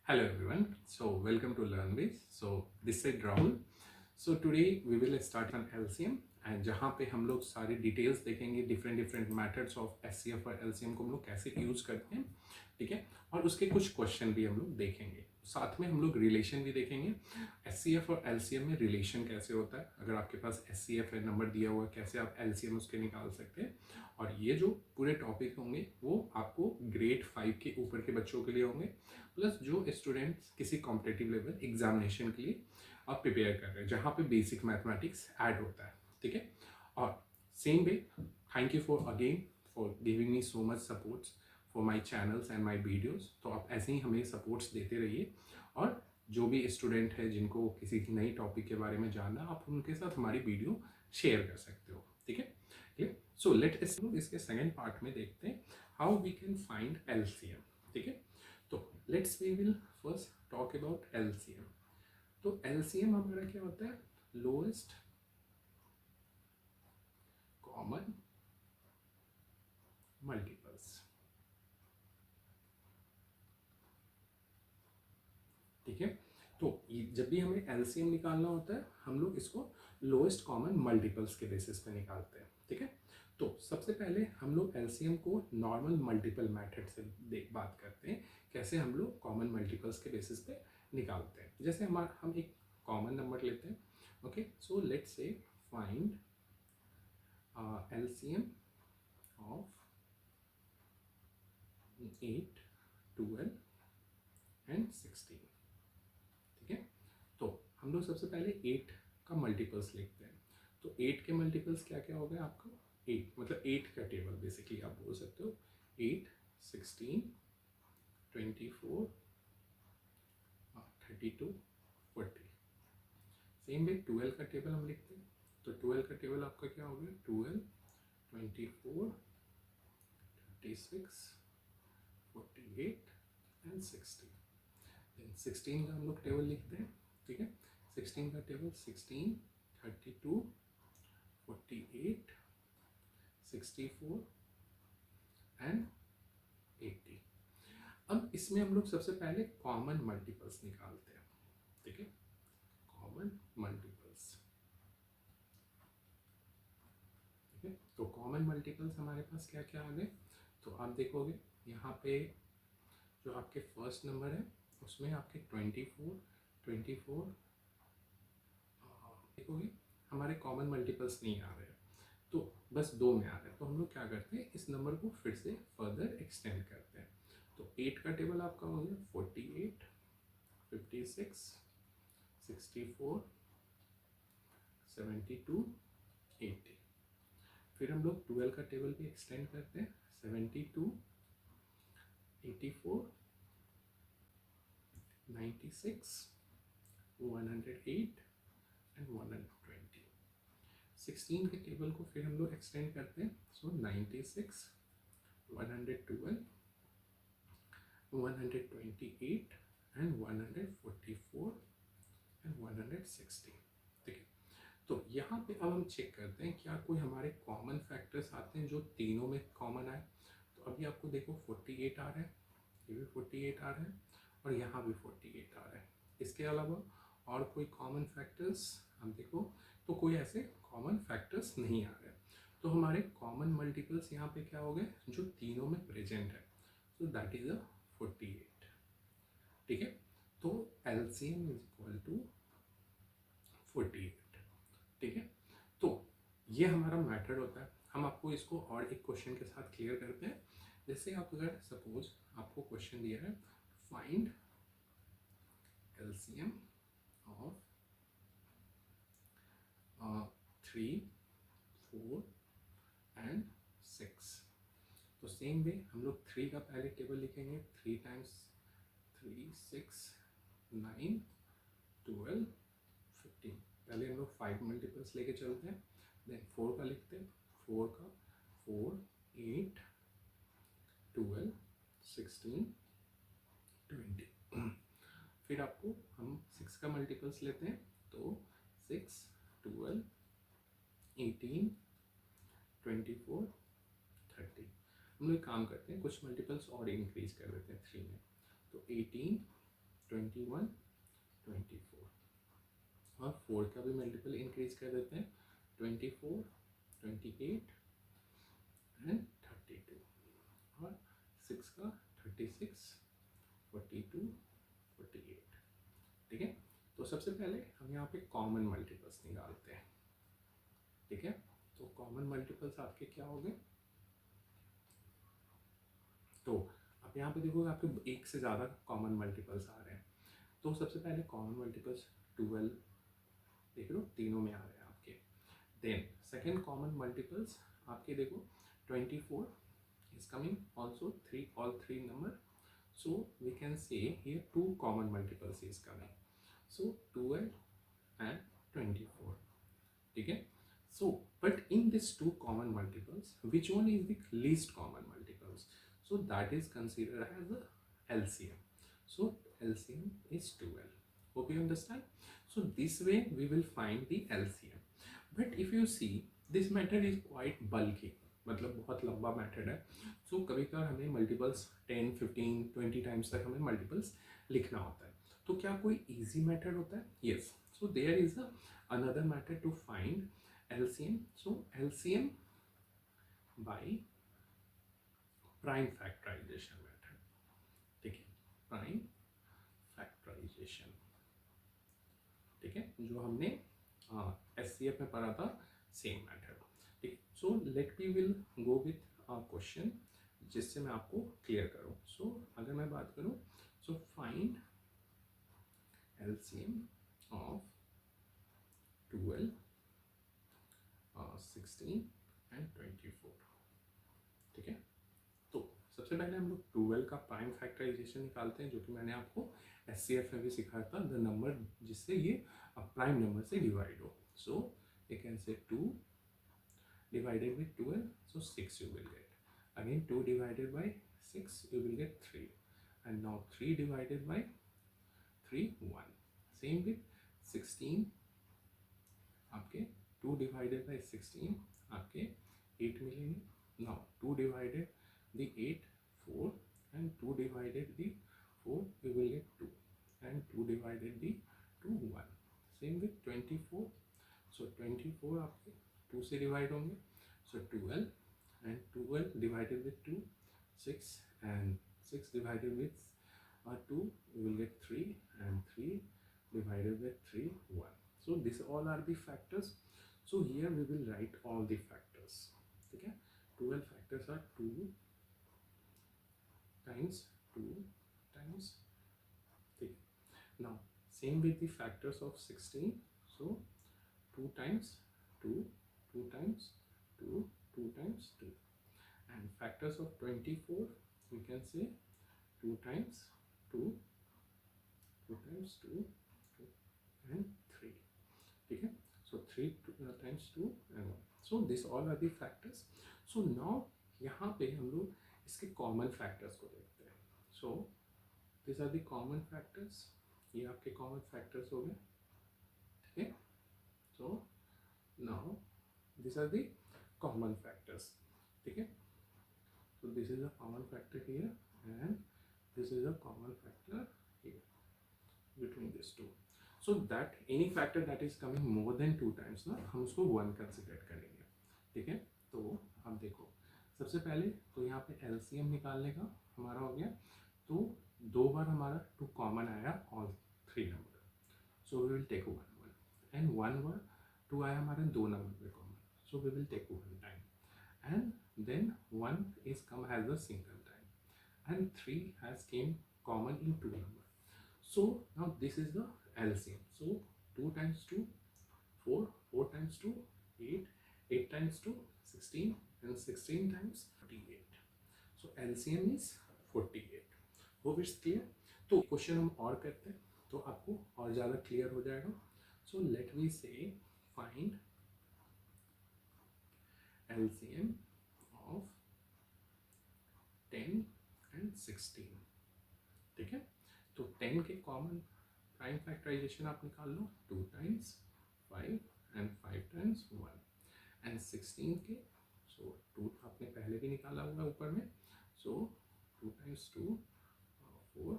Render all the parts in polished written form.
Hello everyone. So welcome to LearnBase. So this is Rahul. So today we will start on LCM and जहाँ पे हम लोग सारे details देखेंगे different methods of HCF और LCM को हम लोग कैसे यूज करते हैं, ठीक है। और उसके कुछ क्वेश्चन भी हम लोग देखेंगे, साथ में हम लोग रिलेशन भी देखेंगे। एचसीएफ और एलसीएम में रिलेशन कैसे होता है, अगर आपके पास एचसीएफ है नंबर दिया हुआ कैसे आप एलसीएम उसके निकाल सकते हैं। और ये जो पूरे टॉपिक होंगे वो आपको ग्रेड 5 के ऊपर के बच्चों के लिए होंगे, प्लस जो स्टूडेंट्स किसी कॉम्पिटेटिव लेवल एग्जामिनेशन के लिए आप प्रिपेयर कर रहे हैं जहाँ पे बेसिक मैथमेटिक्स ऐड होता है, ठीक है। और same way thank you for again for giving me so much supports for my channels and my videos. तो आप ऐसे ही हमें सपोर्ट्स देते रहिए और जो भी स्टूडेंट है जिनको किसी नई टॉपिक के बारे में जानना, आप उनके साथ हमारी वीडियो शेयर कर सकते हो, ठीक है। सो लेट इसके सेकेंड पार्ट में देखते हैं how we can find LCM, ठीक है। तो let's we will first talk about LCM. तो एलसीएम हमारा क्या होता है, लोएस्ट कॉमन मल्टीपल्स, ठीक है। तो जब भी हमें एलसीएम निकालना होता है हम लोग इसको लोएस्ट कॉमन मल्टीपल्स के बेसिस पे निकालते हैं, ठीक है। तो सबसे पहले हम लोग एलसीएम को नॉर्मल मल्टीपल मेथड से बात करते हैं, कैसे हम लोग कॉमन मल्टीपल्स के बेसिस पे निकालते हैं। जैसे हम एक कॉमन नंबर लेते हैं, okay. So let's say find LCM of 8, 12 and 16, ठीक है। तो हम लोग सबसे पहले 8 का मल्टीपल्स लिखते हैं। तो 8 के मल्टीपल्स क्या क्या हो गए आपका, 8 मतलब 8 का टेबल बेसिकली आप बोल सकते हो। 8, 16, 24, 32, 40। सेम वे 12 का टेबल हम लिखते हैं। तो 12 का टेबल आपका क्या हो गया, 12, 24, 36, 48 एंड 60। देन 16 का हम लोग टेबल लिखते हैं, ठीक है। 16 का टेबल 16, 32, 48, 64 एंड 80। अब इसमें हम लोग सबसे पहले कॉमन मल्टीपल्स निकालते हैं, ठीक है। कॉमन मल्टीपल्स, ठीक है। तो कॉमन मल्टीपल्स हमारे पास क्या क्या आ गए, तो आप देखोगे यहाँ पे जो आपके फर्स्ट नंबर है उसमें आपके 24 देखोगे हमारे कॉमन मल्टीपल्स नहीं आ रहे हैं, तो बस 2 में आ रहे हैं। तो हम लोग क्या करते हैं, इस नंबर को फिर से फर्दर एक्सटेंड करते हैं। तो 8 का टेबल आपका हो गया 48, 56, 64, 72, 80। फिर हम लोग 12 का टेबल भी एक्सटेंड करते हैं, 72, 84, 96, 108 एंड 120। 16 के टेबल को फिर हम लोग एक्सटेंड करते हैं, सो 96, 112, 128 एंड 144 एंड 160, ठीक है। तो यहाँ पे अब हम चेक करते हैं क्या कोई हमारे कॉमन फैक्टर्स आते हैं जो तीनों में कॉमन आए। तो अभी आपको देखो 48 आ रहा है, ये भी 48 आ रहा है और यहाँ भी 48 आ रहा है। इसके अलावा और कोई कॉमन फैक्टर्स हम देखो तो कोई ऐसे कॉमन फैक्टर्स नहीं आ रहे। तो हमारे कॉमन मल्टीपल्स यहाँ पे क्या हो गए, जो तीनों में प्रेजेंट है, सो दैट इज अ 48, ठीक है। तो एलसीएम इज इक्वल टू 48, ठीक है। तो ये हमारा मेथड होता है। हम आपको इसको और एक क्वेश्चन के साथ क्लियर करते हैं। जैसे आप अगर सपोज आपको क्वेश्चन दिया है, फाइंड एलसीएम ऑफ 3, 4 एंड 6। तो सेम वे हम लोग 3 का पहले टेबल लिखेंगे, 3 टाइम्स 3, 6, 9, 12, 15। पहले हम लोग 5 मल्टीपल्स लेके चलते हैं, देन 4 का लिखते हैं, 4 का 4, 8, 12, 16, 20। फिर आपको हम 6 का मल्टीपल्स लेते हैं, तो 6, 12, 18, 24, 30। हम लोग काम करते हैं कुछ मल्टीपल्स और इंक्रीज कर देते हैं 3 में, तो 18, 21, 24, और 4 का भी मल्टीपल इंक्रीज कर देते हैं, 24, 28 एंड 32, और 6 का 36, 42, 48। ठीक है, तो सबसे पहले हम यहाँ पे कॉमन मल्टीपल्स निकालते हैं। ठीक है, तो कॉमन मल्टीपल्स आपके क्या हो गए, तो आप यहाँ पे देखोगे आपके एक से ज़्यादा कॉमन मल्टीपल्स आ रहे हैं। तो सबसे पहले कॉमन मल्टीपल्स 12 देख लो, तीनों में आ रहे हैं आपके। देन सेकेंड कॉमन मल्टीपल्स आपके देखो 24 is coming also, all three number, so we can say here two common multiples is coming, so 12 and 24. ठीक है, so but in this two common multiples which one is the least common multiples, so that is considered as a LCM, so LCM is 12. Hope you understand. So this way we will find the LCM, but if you see this method is quite bulky, मतलब बहुत लंबा method है। सो कभी कभार हमें multiples 10, 15, 20 times तक हमें multiples लिखना होता है। तो क्या कोई इजी मेथड होता है? Yes, so there is another method to find LCM. So LCM by prime factorization method. ठीक है, प्राइम फैक्टराइजेशन, ठीक है, जो हमने SCF में पढ़ा था, सेम मेथड। ठीक, so let we will go with question जिससे मैं आपको क्लियर करूँ। सो अगर मैं बात करूँ, so find LCM of 12, 16 and 24। ठीक है, तो सबसे पहले हम लोग 12 का प्राइम फैक्टराइजेशन निकालते हैं, जो कि मैंने आपको SCF में भी सिखाया था, द नंबर जिससे ये प्राइम नंबर से डिवाइड हो। So you can say 2 divided with 12, so 6 you will get. Again 2 divided by 6 you will get 3, and now 3 divided by 3, 1. Same with 16, आपके 2 divided by 16 आपके 8 मिलेंगे। Now 2 divided the 8, 4, and 2 divided the 4 you will get 2, and 2 divided the 2, 1. Same with 24, so 24 आपके 2 से divide होंगे, so 12, and 12 divided with 2, 6, and 6 divided with 2 you will get 3, and 3 divided with 3, 1. So these all are the factors. So here we will write all the factors. Okay, 12 factors are 2 times 2 times 3. Now same with the factors of 16, so 2 times 2, 2 times 2, 2 times 2, and factors of 24 we can say 2 times 2, 2 times 2, 2 and 3. ठीक है, so 3 times 2 and 1. So this all are the factors. So now यहाँ पे हम लोग इसके common factors को देखते हैं. So these are the common factors. ये आपके common factors हो गए. ठीक है, so now these are the common factors. ठीक है, so this is a common factor here, and this is a common factor here between these two. So that any factor that is coming more than 2 times ना, हम उसको 1 consider करेंगे। ठीक है, तो अब देखो सबसे पहले तो यहाँ पे LCM निकालने का हमारा हो गया, तो 2 बार हमारा 2 कॉमन आया all 3 number, so we will take 1 1, and 1 बार 2 आया हमारे 2 नंबर पे common, so we will take 1 time, and then 1 is come as a single time, and 3 has came common in 2 number. So now this is the LCM. So 2 times 2, 4, 4 times 2, 8, 8 times 2, 16, and 16 times 48. So LCM is 48. Hope it's clear. तो question हम और करते हैं तो आपको और ज़्यादा clear हो जाएगा. So let me say find LCM of 10 and 16. ठीक है, तो 10 के कॉमन प्राइम फैक्टराइजेशन आप निकाल लो, 2 times 5 and 5 times 1, एंड 16 के सो 2 आपने पहले भी निकाला हुआ है ऊपर में, सो 2 times 2, 4,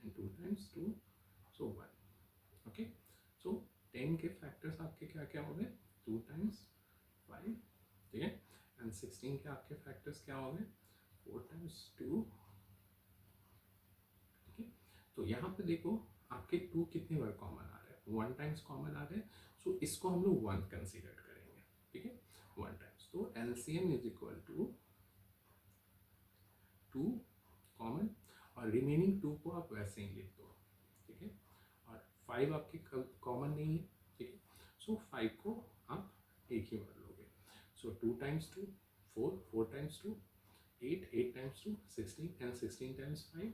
and 2 times 2, so 1. Okay, so 10 के फैक्टर्स आपके क्या क्या हो गए, 2 times 5, ठीक है, एंड 16 के आपके फैक्टर्स क्या हो गए, 4 times 2, ठीक है। तो यहाँ पे देखो आपके 2 कितनी बार कॉमन आ रहे हैं, 1 टाइम्स कॉमन आ रहे हैं, सो इसको हम लोग 1 कंसीडर करेंगे, ठीक है, 1 टाइम्स। तो LCM is equal to 2 common, और रिमेनिंग 2 को आप वैसे ही लिख दो, ठीक है, और 5 आपके कॉमन नहीं है, ठीक है, सो 5 को आप एक ही बार लोगे, सो 2 times 2 4, 4 times 2 8, 8 times 2 16, and 16 times 5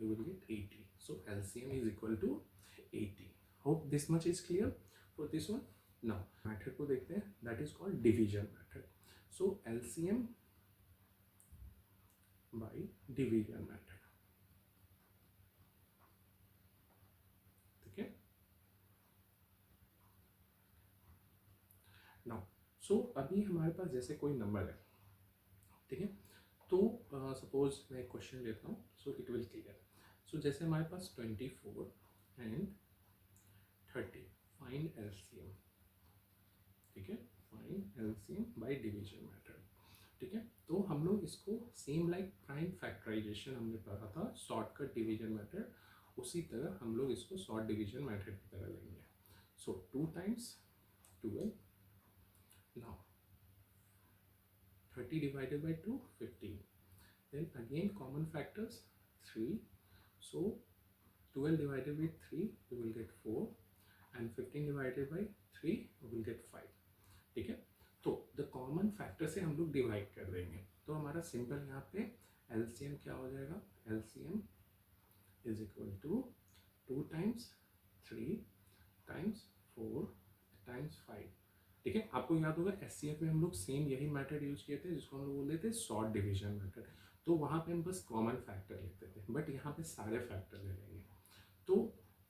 you will get 80. So LCM is equal to 80. Hope this much is clear for this one. Now method को देखते हैं, that is called division method. So LCM by division method, ठीक है। Now so अभी हमारे पास जैसे कोई number है, ठीक है, तो सपोज मैं क्वेश्चन लेता हूँ, सो इट विल क्लियर। सो जैसे हमारे पास 24 एंड 30, फाइंड एलसीएम, ठीक है, find LCM by division method, ठीक है। तो हम लोग इसको सेम लाइक प्राइम फैक्टराइजेशन हमने पढ़ा था, शॉर्टकट डिवीजन मेथड, उसी तरह हम लोग इसको शॉर्ट डिवीजन मेथड की तरह लेंगे। सो 2 times 12, now 30 divided by 2, 15. Then again common factors 3. So 12 divided by 3, you will get 4, and 15 divided by 3, you will get 5. ठीक है, तो द कॉमन फैक्टर से हम लोग डिवाइड कर देंगे, तो हमारा सिंपल यहाँ पे एलसीएम क्या हो जाएगा, LCM is equal to 2 times 3 times 4 times 5, ठीक है। आपको याद होगा एससीएफ में हम लोग सेम यही मेथड यूज किए थे, जिसको हम लोग बोलते थे शॉर्ट डिवीजन मेथड। तो वहाँ पे हम बस कॉमन फैक्टर लिखते थे, बट यहाँ पे सारे फैक्टर ले लेंगे। तो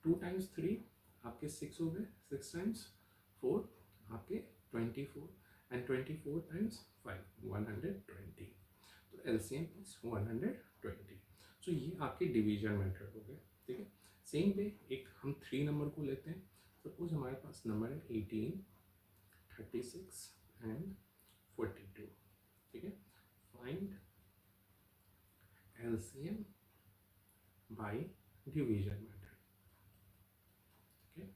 2 टाइम्स 3 आपके 6 हो गए, 6 टाइम्स 4 आपके 24, एंड 24 टाइम्स 5 120, तो एलसीएम इज 120। सो ये आपके डिवीजन मेथड हो गए, ठीक है। सेम वे एक हम 3 नंबर को लेते हैं, सपोज हमारे पास नंबर है 18, 36 एंड 42, ठीक है। Find LCM by division method, ठीक है।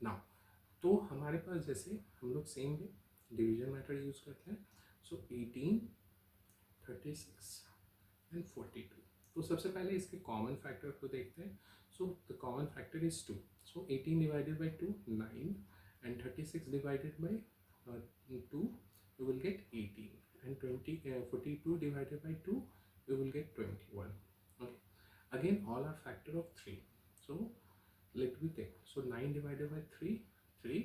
नाउ तो हमारे पास जैसे हम लोग same way division method use करते हैं, सो 18, 36 एंड 42। तो सबसे पहले इसके कॉमन फैक्टर को देखते हैं। So the common factor is 2, so 18 divided by 2 9, and 36 divided by 2 you will get 18, and 42 divided by 2 you will get 21. Okay, again all are factor of 3, so let me take, so 9 divided by 3 3,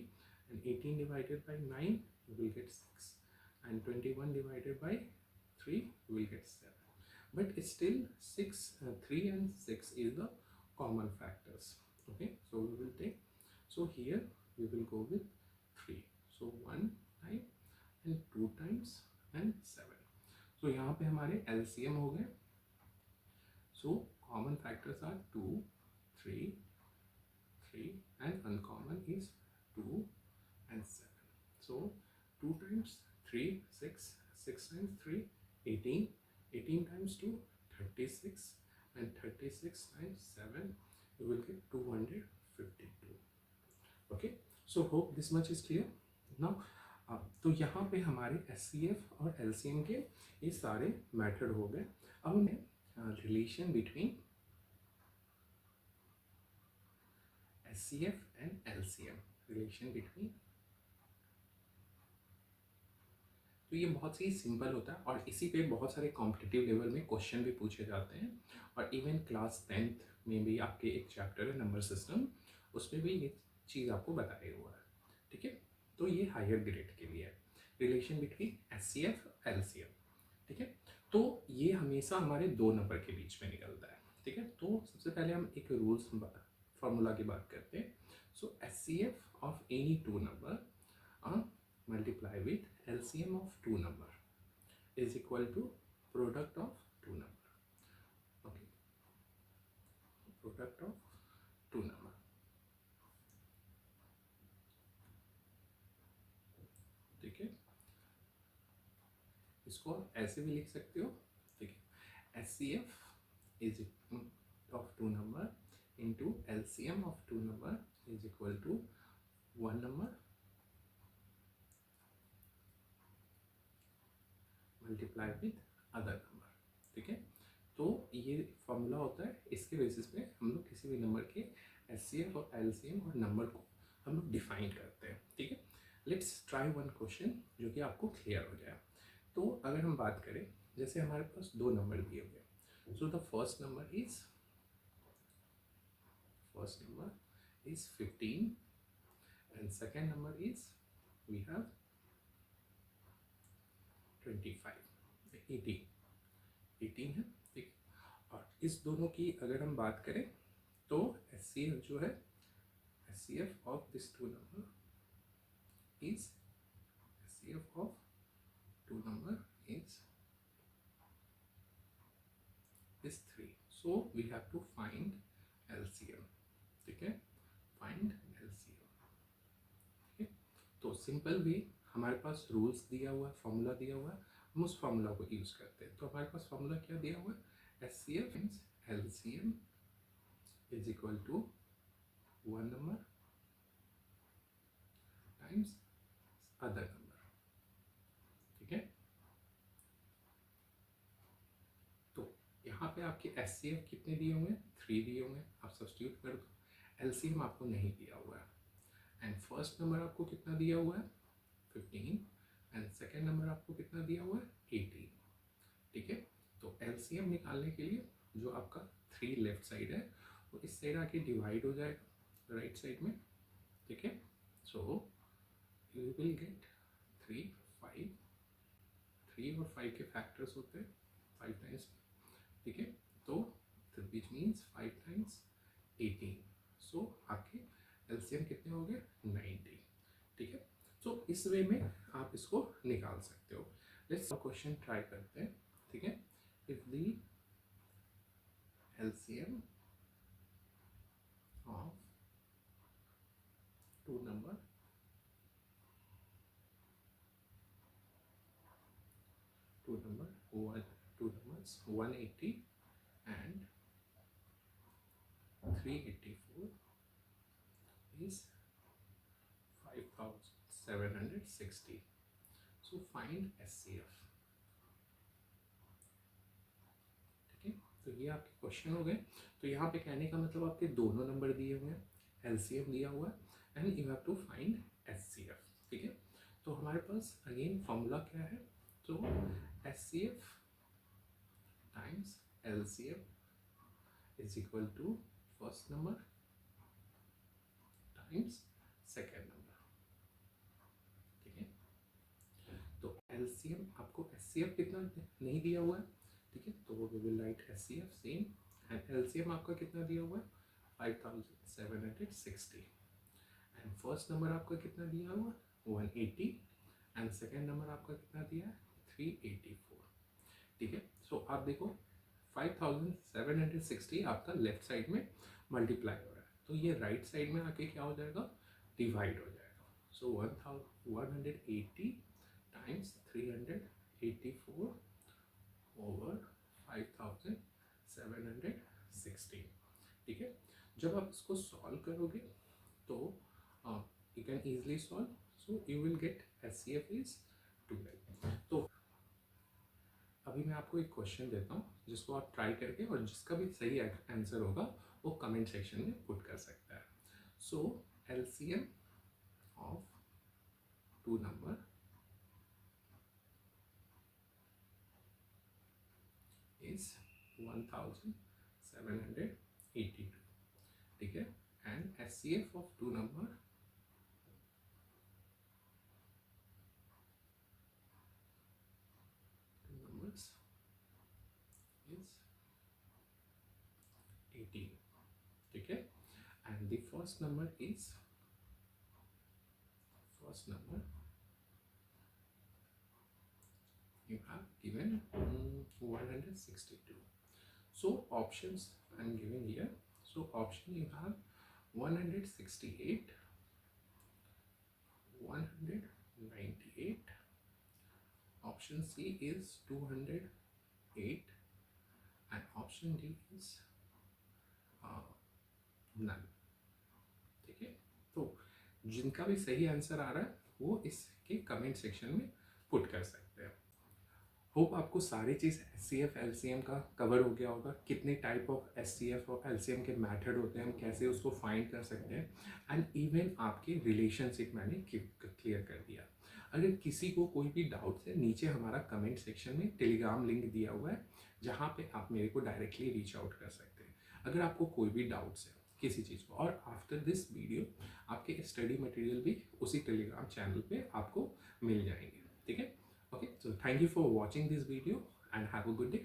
and 18 divided by 9 you will get 6, and 21 divided by 3 you will get 7. But still 6 3 and 6 is the common factors. Okay, so we will take, so here we will go with 3, so 1 time and 2 times and 7. so यहाँ पे हमारे LCM हो गए, so common factors are 2 3 3, and uncommon is 2 and 7. So 2 times 3 6, 6 times 3 18, 18 times 2 36, and 36 times 7 you will get 252. Okay, so hope this much is clear now. तो यहाँ पे हमारे HCF और एलसीएम के ये सारे मेथड हो गए। अब हमें relation between HCF and LCM, relation between, तो ये बहुत ही सिंपल होता है, और इसी पे बहुत सारे कॉम्पिटिटिव लेवल में क्वेश्चन भी पूछे जाते हैं, और इवन क्लास 10th में भी आपके एक चैप्टर है नंबर सिस्टम, उसमें भी ये चीज़ आपको बताया हुआ है, ठीक है। तो ये हायर ग्रेड के लिए है, रिलेशन बिटवीन एचसीएफ एलसीएम, ठीक है। तो ये हमेशा हमारे 2 नंबर के बीच में निकलता है, ठीक है। तो सबसे पहले हम एक रूल्स फार्मूला की बात करते हैं। So HCF of any 2 number multiply with LCM of 2 number is equal to product of two number, okay, product of two number, ठीक है। इसको आप ऐसे भी लिख सकते हो, ठीक है, HCF is of two number into LCM of two number is equal to one number multiply with other number, ठीक है। तो ये फॉर्मूला होता है, इसके बेसिस पे हम लोग किसी भी नंबर के HCF और LCM और नंबर को हम लोग डिफाइन करते हैं, ठीक है। लेट्स ट्राई वन क्वेश्चन जो कि आपको क्लियर हो जाए। तो अगर हम बात करें, जैसे हमारे पास दो नंबर दिए हुए, so the first number is 15 and second number is we have 25, 18 है, ठीक। और इस दोनों की अगर हम बात करें तो HCF जो है, HCF of this two number is HCF of two number is 3, so we have to find LCM, ठीक है, फाइंड LCM, ठीक है। तो सिंपल वे, हमारे पास रूल्स दिया हुआ है, फॉर्मूला दिया हुआ है, हम उस फॉर्मूला को यूज करते हैं। तो हमारे पास फॉर्मूला क्या दिया हुआ है, HCF means LCM is equal to one number times other number, ठीक है। तो यहाँ पे आपके HCF कितने दिए हुए हैं, 3 दिए हुए हैं, आप सब्स्टिट्यूट कर दो। LCM आपको नहीं दिया हुआ है, एंड फर्स्ट नंबर आपको कितना दिया हुआ है, 15, एंड सेकेंड नंबर आपको कितना दिया हुआ है, 18, ठीक है। तो LCM निकालने के लिए जो आपका 3 लेफ्ट साइड है वो इस साइड आके डिवाइड हो जाएगा राइट साइड में, ठीक है। सो यू विल गेट 3, 5, 3 और 5 के फैक्टर्स होते हैं 5 टाइम्स, ठीक है। तो विच मीन्स 5 टाइम्स 18, सो आपके LCM कितने हो गए, 90, ठीक है। सो इस वे में आप इसको निकाल सकते हो। लेट्स क्वेश्चन ट्राई करते हैं, ठीक है। If the LCM of two numbers 180 and 384 is 5760, so find HCF, ठीक है। तो ये आपके क्वेश्चन हो गए। तो यहाँ पे कहने का मतलब आपके दोनों नंबर दिए हुए हैं, LCM दिया हुआ है, and you have to find HCF, ठीक है। तो हमारे पास अगेन फॉर्मूला क्या है, तो HCF times LCM is equal to first number times second number, ठीक है। तो LCM आपको HCF कितना नहीं दिया हुआ है, ठीक है, तो we will write HCF same, and LCM आपका कितना दिया हुआ है, 5760, एंड फर्स्ट नंबर आपका कितना दिया हुआ, 180, एंड सेकेंड नंबर आपका कितना दिया है, 384, ठीक है। सो आप देखो 5760 आपका लेफ्ट साइड में मल्टीप्लाई हो रहा है, तो ये राइट साइड में आके क्या हो जाएगा, डिवाइड हो जाएगा। सो 180 टाइम्स 384 ओवर 5760, ठीक है। जब आप इसको सॉल्व करोगे तो you can easily solve, so you will get HCF is 12। तो अभी मैं आपको एक क्वेश्चन देता हूँ जिसको आप ट्राई करके, और जिसका भी सही आंसर होगा वो कमेंट सेक्शन में पुट कर सकता है। So LCM of two number is 1782, ठीक है, and HCF of two number is 18, ठीक है, and the first number you have given 162. So options I'm giving here. So option you have 168, 198. Option C is 208 and option D is none. ठीक है, तो जिनका भी सही आंसर आ रहा है वो इसके कमेंट सेक्शन में पुट कर सकते हैं। होप आपको सारी चीज़ SCF LCM का कवर हो गया होगा, कितने टाइप ऑफ SCF और LCM के मेथड होते हैं, हम कैसे उसको फाइंड कर सकते हैं, एंड इवन आपके रिलेशनशिप मैंने क्लियर कर दिया। अगर किसी को कोई भी डाउट है, नीचे हमारा कमेंट सेक्शन में टेलीग्राम लिंक दिया हुआ है जहाँ पे आप मेरे को डायरेक्टली रीच आउट कर सकते हैं अगर आपको कोई भी डाउट्स है किसी चीज़ को। और आफ्टर दिस वीडियो आपके स्टडी मटेरियल भी उसी टेलीग्राम चैनल पे आपको मिल जाएंगे। ठीक है, okay, so thank you for watching this video and have a good day.